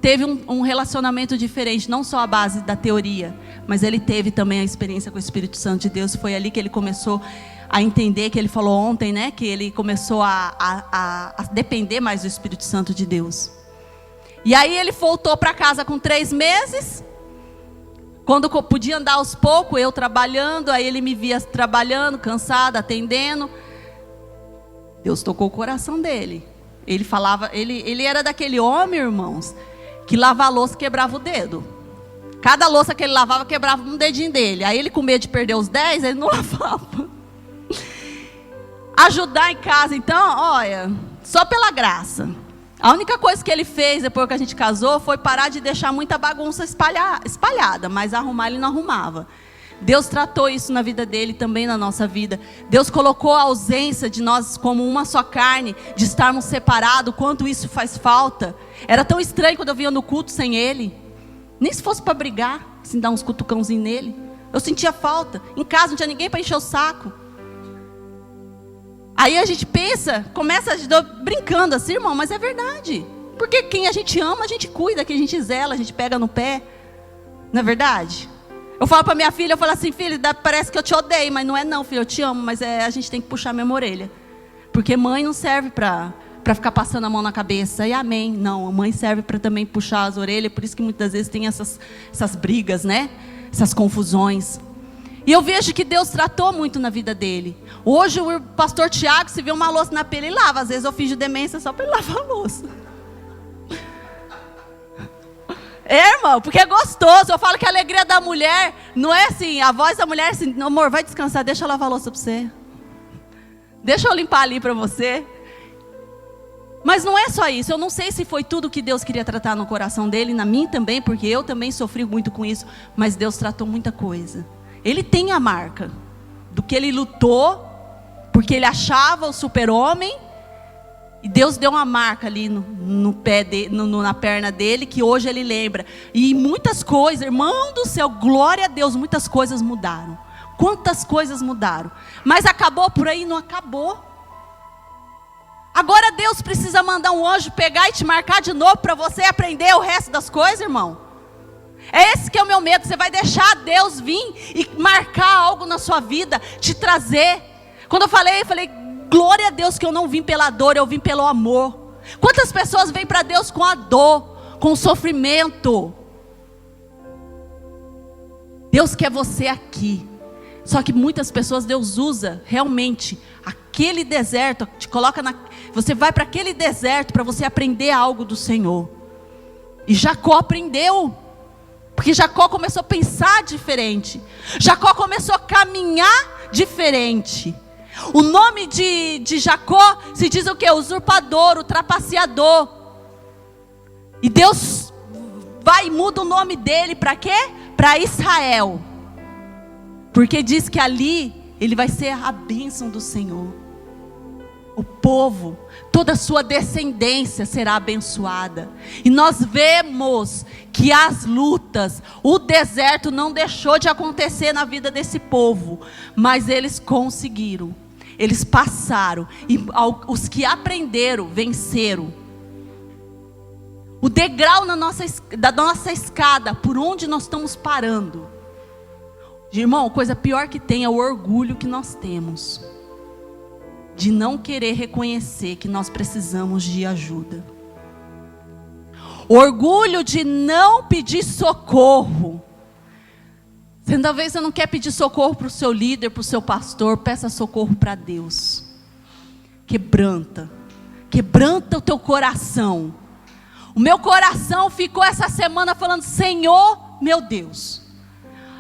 teve um relacionamento diferente, não só a base da teoria, mas ele teve também a experiência com o Espírito Santo de Deus. Foi ali que ele começou a entender, que ele falou ontem, né? Que ele começou a depender mais do Espírito Santo de Deus. E aí ele voltou para casa com 3 meses, quando podia andar aos poucos, eu trabalhando, aí ele me via trabalhando, cansada, atendendo. Deus tocou o coração dele. Ele falava, ele era daquele homem, irmãos, que lava a louça e quebrava o dedo. Cada louça que ele lavava, quebrava um dedinho dele. Aí ele, com medo de perder os 10, ele não lavava. Ajudar em casa, então, olha, só pela graça. A única coisa que ele fez depois que a gente casou foi parar de deixar muita bagunça espalhada, mas arrumar ele não arrumava. Deus tratou isso na vida dele, também na nossa vida. Deus colocou a ausência de nós como uma só carne, de estarmos separados, quanto isso faz falta. Era tão estranho quando eu vinha no culto sem ele. Nem se fosse para brigar, assim, dar uns cutucãozinhos nele. Eu sentia falta. Em casa não tinha ninguém para encher o saco. Aí a gente pensa, começa brincando assim, irmão, mas é verdade. Porque quem a gente ama, a gente cuida, quem a gente zela, a gente pega no pé. Não é verdade? Eu falo para minha filha, eu falo assim, filha, parece que eu te odeio, mas não é não, filha, eu te amo, mas a gente tem que puxar a minha orelha. Porque mãe não serve para ficar passando a mão na cabeça, e amém. Não, a mãe serve para também puxar as orelhas, por isso que muitas vezes tem essas brigas, né? Essas confusões. E eu vejo que Deus tratou muito na vida dele. Hoje o pastor Tiago, se vê uma louça na pele, ele lava. Às vezes eu finjo demência só para ele lavar a louça. Irmão, porque é gostoso. Eu falo que a alegria da mulher não é assim, a voz da mulher é assim: amor, vai descansar, deixa eu lavar a louça para você. Deixa eu limpar ali para você. Mas não é só isso. Eu não sei se foi tudo que Deus queria tratar no coração dele, na minha também, porque eu também sofri muito com isso. Mas Deus tratou muita coisa. Ele tem a marca do que ele lutou, porque ele achava o super-homem, e Deus deu uma marca ali no pé na perna dele, que hoje ele lembra. E muitas coisas, irmão do céu, glória a Deus, muitas coisas mudaram. Quantas coisas mudaram. Mas acabou por aí? Não acabou. Agora Deus precisa mandar um anjo pegar e te marcar de novo para você aprender o resto das coisas, irmão. É esse que é o meu medo. Você vai deixar Deus vir e marcar algo na sua vida, te trazer. Quando eu falei, glória a Deus que eu não vim pela dor, eu vim pelo amor. Quantas pessoas vêm para Deus com a dor, com o sofrimento? Deus quer você aqui. Só que muitas pessoas Deus usa realmente aquele deserto, te coloca você vai para aquele deserto para você aprender algo do Senhor. E Jacó aprendeu, porque Jacó começou a pensar diferente. Jacó começou a caminhar diferente. O nome de Jacó se diz o quê? Usurpador, o trapaceador. E Deus vai e muda o nome dele para quê? Para Israel. Porque diz que ali ele vai ser a bênção do Senhor. O povo, toda a sua descendência será abençoada. E nós vemos que as lutas, o deserto não deixou de acontecer na vida desse povo. Mas eles conseguiram. Eles passaram. E os que aprenderam, venceram. O degrau da nossa escada, por onde nós estamos parando. Irmão, a coisa pior que tem é o orgulho que nós temos. De não querer reconhecer que nós precisamos de ajuda. Orgulho de não pedir socorro. Talvez você não quer pedir socorro para o seu líder, para o seu pastor. Peça socorro para Deus. Quebranta o teu coração. O meu coração ficou essa semana falando: Senhor, meu Deus.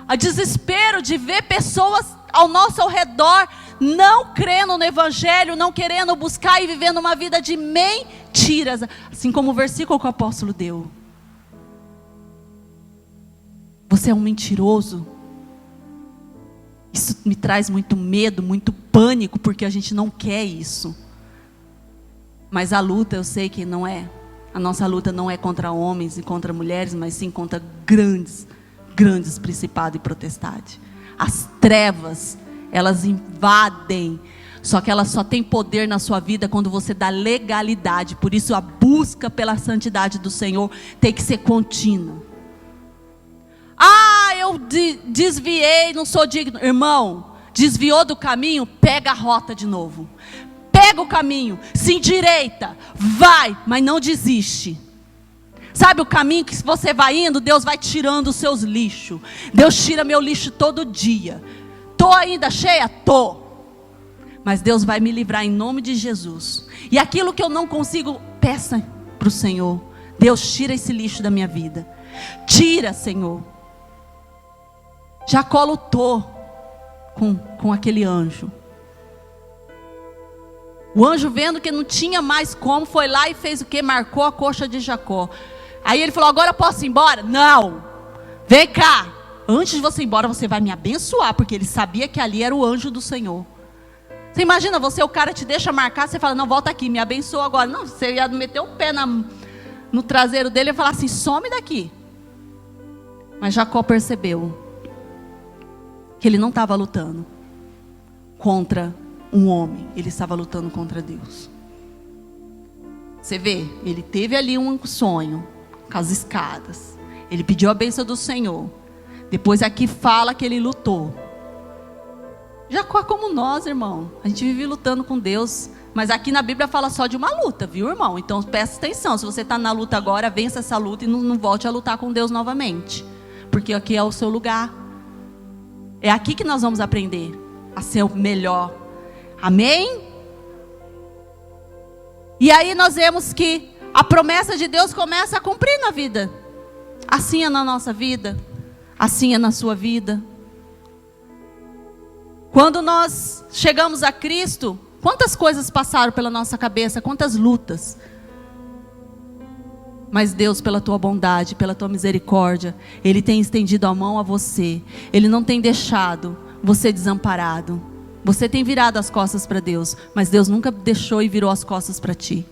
A desespero de ver pessoas ao nosso redor não crendo no Evangelho, não querendo buscar e vivendo uma vida de mentiras. Assim como o versículo que o apóstolo deu. Você é um mentiroso. Isso me traz muito medo, muito pânico, porque a gente não quer isso. Mas a luta, eu sei que não é. A nossa luta não é contra homens e contra mulheres, mas sim contra grandes principados e potestades. As trevas, elas invadem. Só que elas só têm poder na sua vida quando você dá legalidade. Por isso a busca pela santidade do Senhor tem que ser contínua. Eu desviei, não sou digno. Irmão, desviou do caminho, pega a rota de novo. Pega o caminho, se endireita, vai, mas não desiste. Sabe o caminho que você vai indo, Deus vai tirando os seus lixos. Deus tira meu lixo todo dia. Tô ainda cheia? Tô. Mas Deus vai me livrar em nome de Jesus. E aquilo que eu não consigo, peça para o Senhor. Deus, tira esse lixo da minha vida. Tira, Senhor. Jacó lutou com aquele anjo. O anjo, vendo que não tinha mais como, foi lá e fez o quê? Marcou a coxa de Jacó. Aí ele falou: agora eu posso ir embora? Não, vem cá. Antes de você ir embora, você vai me abençoar. Porque ele sabia que ali era o anjo do Senhor. Você imagina, o cara te deixa marcar, você fala: não, volta aqui, me abençoa agora. Não, você ia meter o pé no traseiro dele e falar assim: some daqui. Mas Jacó percebeu que ele não estava lutando contra um homem, ele estava lutando contra Deus. Você vê, ele teve ali um sonho com as escadas. Ele pediu a bênção do Senhor. Depois aqui fala que ele lutou. Jacó é como nós, irmão. A gente vive lutando com Deus. Mas aqui na Bíblia fala só de uma luta, viu, irmão? Então presta atenção. Se você está na luta agora, vença essa luta e não volte a lutar com Deus novamente. Porque aqui é o seu lugar. É aqui que nós vamos aprender a ser o melhor. Amém? E aí nós vemos que a promessa de Deus começa a cumprir na vida. Assim é na nossa vida, assim é na sua vida. Quando nós chegamos a Cristo, quantas coisas passaram pela nossa cabeça, quantas lutas. Mas Deus, pela tua bondade, pela tua misericórdia, Ele tem estendido a mão a você. Ele não tem deixado você desamparado. Você tem virado as costas para Deus, mas Deus nunca deixou e virou as costas para ti.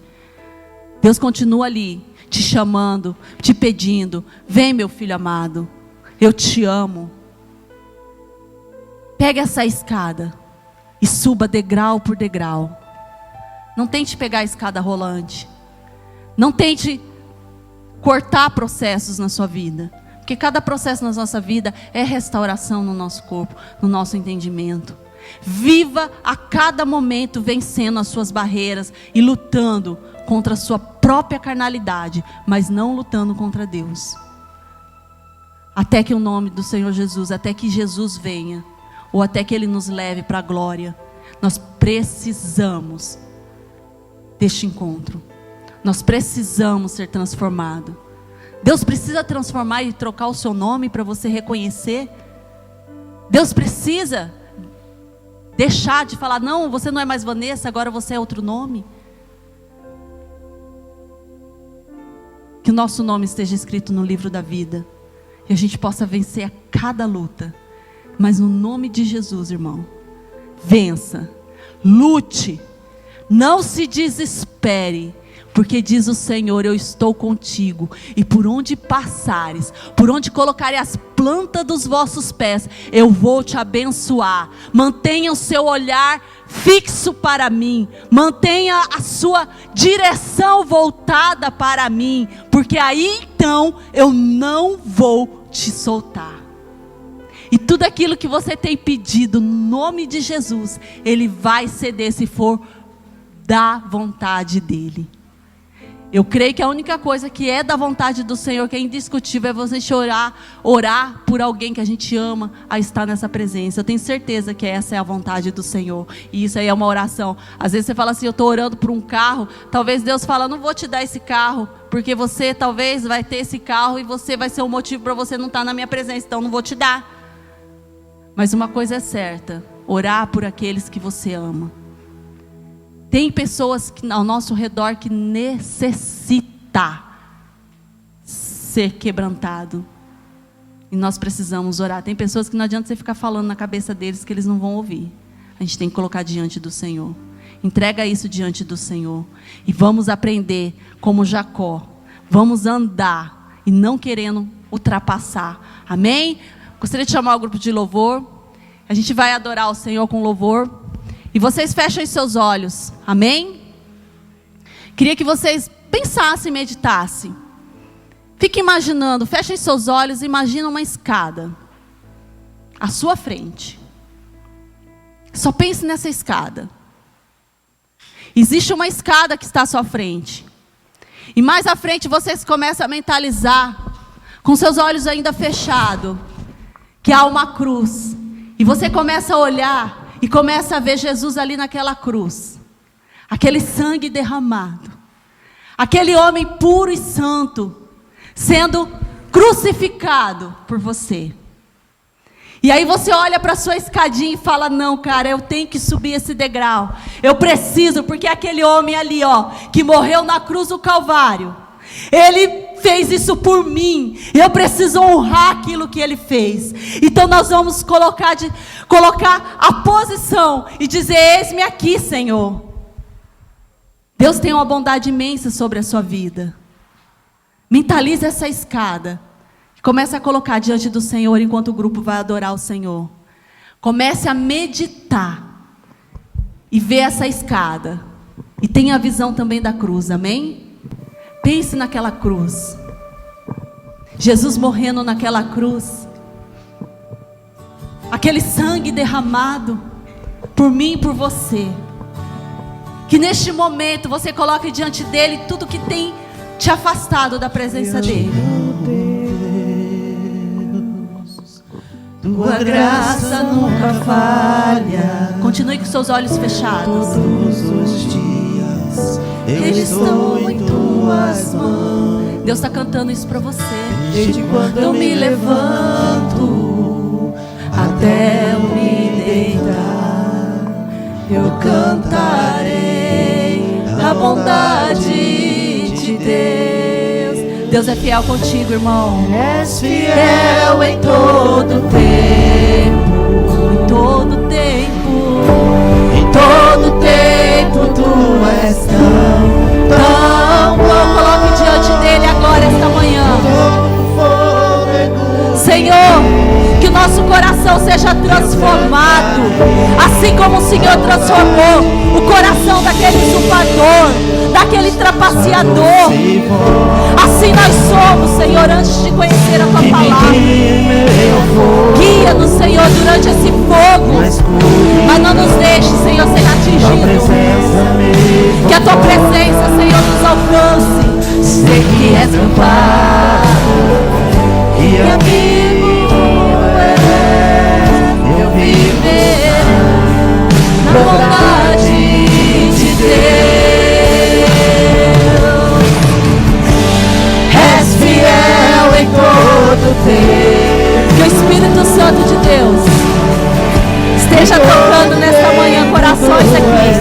Deus continua ali, te chamando, te pedindo: vem, meu filho amado, eu te amo. Pegue essa escada e suba degrau por degrau. Não tente pegar a escada rolante. Não tente cortar processos na sua vida, porque cada processo na nossa vida é restauração no nosso corpo, no nosso entendimento. Viva a cada momento vencendo as suas barreiras e lutando contra a sua própria carnalidade, mas não lutando contra Deus. Até que o nome do Senhor Jesus, até que Jesus venha, ou até que Ele nos leve para a glória, nós precisamos deste encontro. Nós precisamos ser transformados. Deus precisa transformar e trocar o seu nome para você reconhecer. Deus precisa deixar de falar: não, você não é mais Vanessa, agora você é outro nome. Que o nosso nome esteja escrito no livro da vida, e a gente possa vencer a cada luta. Mas no nome de Jesus, irmão, vença, lute, não se desespere, porque diz o Senhor: eu estou contigo, e por onde passares, por onde colocarem as plantas dos vossos pés, eu vou te abençoar. Mantenha o seu olhar fixo para mim, mantenha a sua direção voltada para mim, porque aí então eu não vou te soltar. E tudo aquilo que você tem pedido no nome de Jesus, Ele vai ceder se for da vontade dEle. Eu creio que a única coisa que é da vontade do Senhor, que é indiscutível, é você orar por alguém que a gente ama a estar nessa presença. Eu tenho certeza que essa é a vontade do Senhor. E isso aí é uma oração. Às vezes você fala assim: eu estou orando por um carro. Talvez Deus fale: não vou te dar esse carro, porque você talvez vai ter esse carro e você vai ser um motivo para você não estar na minha presença. Então não vou te dar. Mas uma coisa é certa: orar por aqueles que você ama. Tem pessoas ao nosso redor que necessitam ser quebrantado. E nós precisamos orar. Tem pessoas que não adianta você ficar falando na cabeça deles, que eles não vão ouvir. A gente tem que colocar diante do Senhor. Entrega isso diante do Senhor. E vamos aprender como Jacó. Vamos andar e não querendo ultrapassar. Amém? Gostaria de chamar o grupo de louvor. A gente vai adorar o Senhor com louvor. E vocês fechem seus olhos, amém? Queria que vocês pensassem, meditassem. Fiquem imaginando, fechem seus olhos e imaginem uma escada à sua frente. Só pense nessa escada. Existe uma escada que está à sua frente. E mais à frente vocês começam a mentalizar, com seus olhos ainda fechados, que há uma cruz. E você começa a olhar e começa a ver Jesus ali naquela cruz, aquele sangue derramado, aquele homem puro e santo, sendo crucificado por você. E aí você olha para a sua escadinha e fala: não, cara, eu tenho que subir esse degrau, eu preciso, porque aquele homem ali, ó, que morreu na cruz do Calvário, ele fez isso por mim, e eu preciso honrar aquilo que ele fez. Então nós vamos colocar a posição e dizer: eis-me aqui, Senhor. Deus tem uma bondade imensa sobre a sua vida. Mentalize essa escada, comece a colocar diante do Senhor enquanto o grupo vai adorar o Senhor. Comece a meditar e ver essa escada, e tenha a visão também da cruz, amém? Pense naquela cruz, Jesus morrendo naquela cruz, aquele sangue derramado por mim e por você. Que neste momento você coloque diante dele tudo que tem te afastado da presença dele. Deus, Tua graça nunca falha. Continue com seus olhos fechados. Todos os dias eu estou em tuas mãos. Deus está cantando isso para você. Desde quando eu me levanto até eu me deitar, eu cantarei a bondade de Deus. Deus é fiel contigo, irmão. És fiel em todo tempo. Em todo tempo. Em todo tempo tu és tão bom. Coloque diante dele agora, esta manhã. Senhor, que o nosso coração seja transformado, assim como o Senhor transformou o coração daquele usurpador, daquele trapaceador. Assim nós somos, Senhor, antes de conhecer a Tua palavra. Guia-nos, Senhor, durante esse fogo, mas não nos deixe, Senhor, ser atingido. Que a Tua presença, Senhor, nos alcance. Sei que és meu Pai e amigo és. Eu viverei na bondade de Deus. És fiel em todo tempo. Que o Espírito Santo de Deus esteja tocando nesta manhã corações aqui.